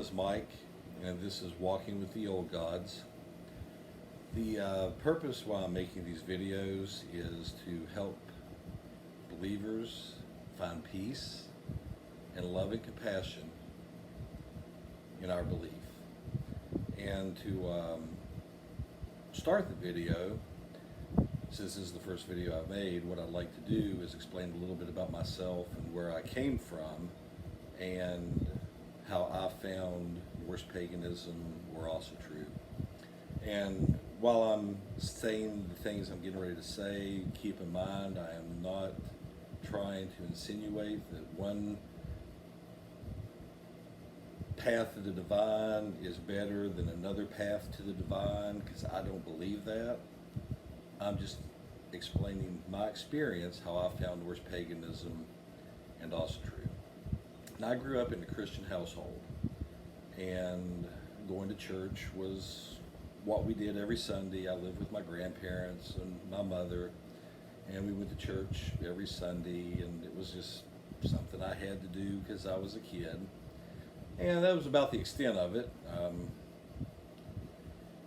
is Mike, and this is Walking with the Old Gods. The purpose why I'm making these videos is to help believers find peace and love and compassion in our belief. And to start the video, since this is the first video I've made, what I'd like to do is explain a little bit about myself and where I came from and how I found Norse paganism were also true. And while I'm saying the things I'm getting ready to say, keep in mind I am not trying to insinuate that one path to the divine is better than another path to the divine, because I don't believe that. I'm just explaining my experience, how I found Norse paganism and also true. And I grew up in a Christian household, and going to church was what we did every Sunday. I lived with my grandparents and my mother, and we went to church every Sunday, and it was just something I had to do because I was a kid. And that was about the extent of it.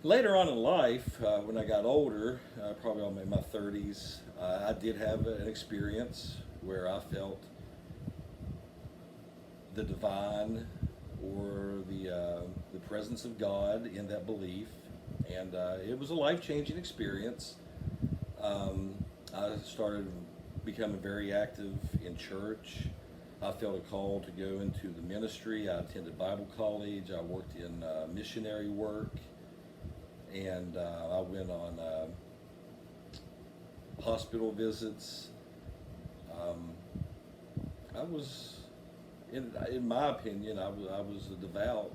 Later on in life, when I got older, probably in my 30s, I did have an experience where I felt the divine or the presence of God in that belief, and it was a life-changing experience. I started becoming very active in church. I felt a call to go into the ministry. I attended Bible college. I worked in missionary work, and I went on hospital visits. I was, in my opinion, I was a devout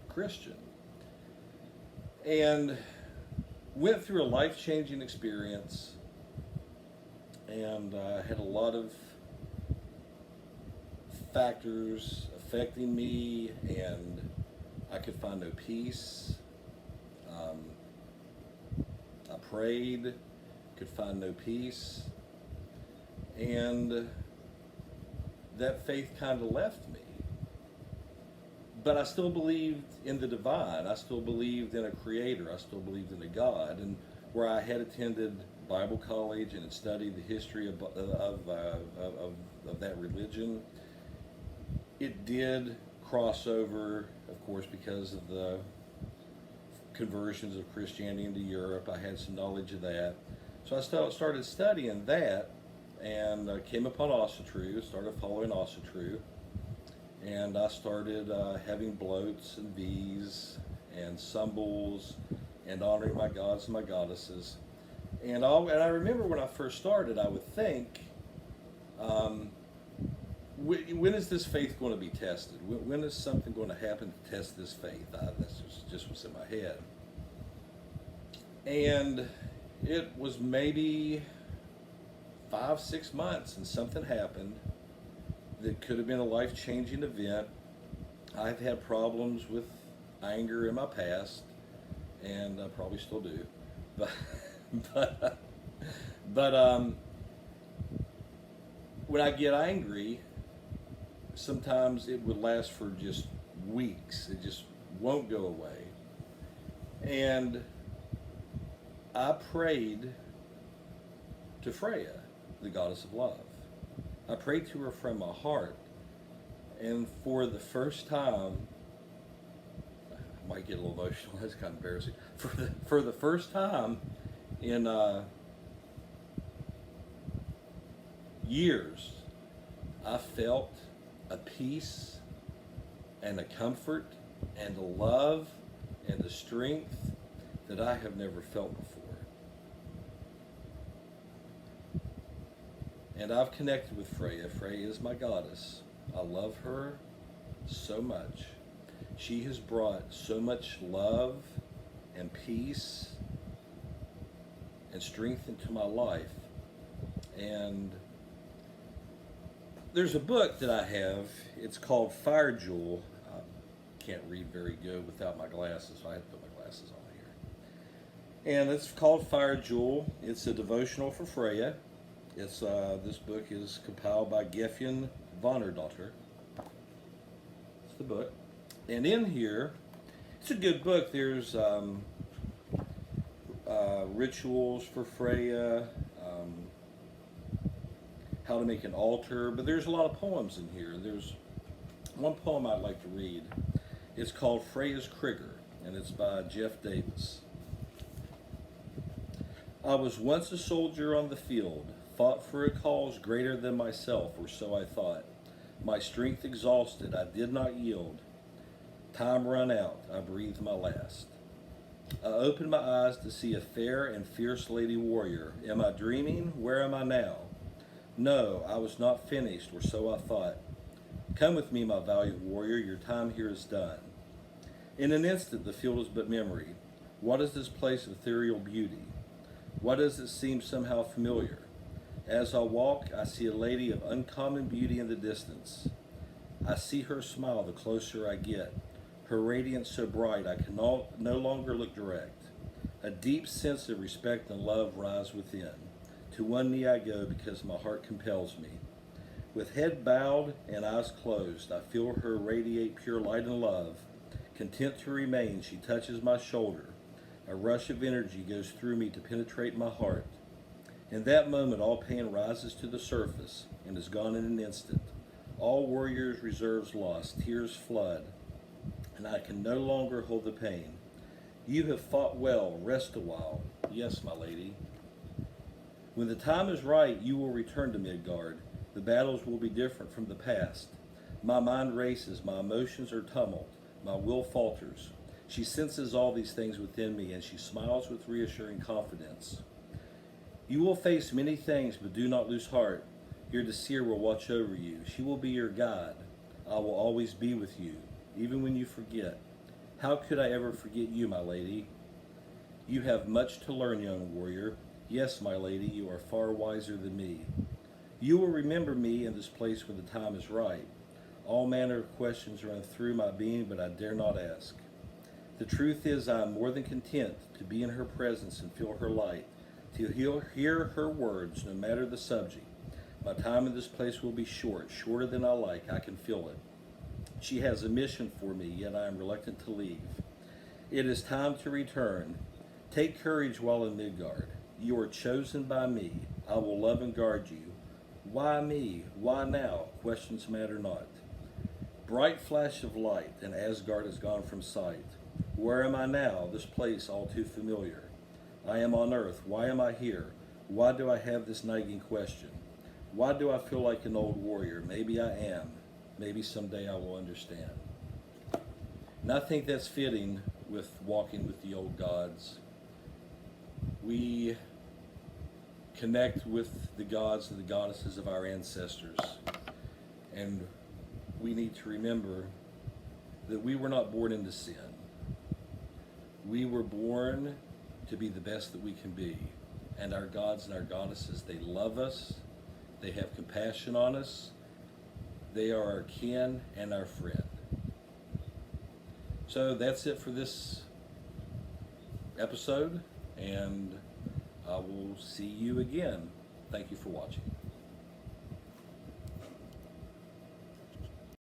Christian, and went through a life-changing experience, and had a lot of factors affecting me, and I could find no peace. I prayed, could find no peace, and that faith kind of left me. But I still believed in the divine. I still believed in a creator. I still believed in a God. And where I had attended Bible college and had studied the history of that religion, it did cross over, of course, because of the conversions of Christianity into Europe. I had some knowledge of that. So I started studying that, and came upon Also True, started following Also True, and I started having bloats and V's and symbols and honoring my gods and my goddesses. And I remember when I first started, I would think, when is this faith going to be tested? When is something going to happen to test this faith? That's just what's in my head. And it was maybe 5-6 months, and something happened that could have been a life-changing event. I've had problems with anger in my past, and I probably still do. But when I get angry, sometimes it would last for just weeks. It just won't go away. And I prayed to Freya, the goddess of love. I prayed to her from my heart, and for the first time, I might get a little emotional, that's kind of embarrassing. For the first time in years, I felt a peace and a comfort and a love and a strength that I have never felt before. And I've connected with Freya. Freya is my goddess. I love her so much. She has brought so much love and peace and strength into my life. And there's a book that I have. It's called Fire Jewel. I can't read very good without my glasses, so I have to put my glasses on here. And it's called Fire Jewel. It's a devotional for Freya. This book is compiled by Gefjun Vonnerdotter. It's the book. And in here, it's a good book. There's rituals for Freya, how to make an altar, but there's a lot of poems in here. There's one poem I'd like to read. It's called Freya's Krigger, and it's by Jeff Davis. I was once a soldier on the field, fought for a cause greater than myself, or so I thought. My strength exhausted, I did not yield. Time run out, I breathed my last. I opened my eyes to see a fair and fierce lady warrior. Am I dreaming? Where am I now? No, I was not finished, or so I thought. Come with me, my valiant warrior, your time here is done. In an instant, the field is but memory. What is this place of ethereal beauty? Why does it seem somehow familiar? As I walk, I see a lady of uncommon beauty in the distance. I see her smile the closer I get, her radiance so bright I can no longer look direct. A deep sense of respect and love rise within. To one knee I go because my heart compels me. With head bowed and eyes closed, I feel her radiate pure light and love. Content to remain, she touches my shoulder. A rush of energy goes through me to penetrate my heart. In that moment, all pain rises to the surface and is gone in an instant. All warriors' reserves lost, tears flood, and I can no longer hold the pain. You have fought well, rest a while. Yes, my lady. When the time is right, you will return to Midgard. The battles will be different from the past. My mind races, my emotions are tumult, my will falters. She senses all these things within me, and she smiles with reassuring confidence. You will face many things, but do not lose heart. Your Desir will watch over you. She will be your guide. I will always be with you, even when you forget. How could I ever forget you, my lady? You have much to learn, young warrior. Yes, my lady, you are far wiser than me. You will remember me in this place when the time is right. All manner of questions run through my being, but I dare not ask. The truth is, I am more than content to be in her presence and feel her light, to hear her words, no matter the subject. My time in this place will be short, shorter than I like. I can feel it. She has a mission for me, yet I am reluctant to leave. It is time to return. Take courage while in Midgard. You are chosen by me. I will love and guard you. Why me? Why now? Questions matter not. Bright flash of light, and Asgard is gone from sight. Where am I now? This place all too familiar. I am on earth. Why am I here? Why do I have this nagging question? Why do I feel like an old warrior? Maybe I am. Maybe someday I will understand. And I think that's fitting with walking with the old gods. We connect with the gods and the goddesses of our ancestors. And we need to remember that we were not born into sin. We were born to be the best that we can be. And our gods and our goddesses, they love us. They have compassion on us. They are our kin and our friend. So that's it for this episode, and I will see you again. Thank you for watching.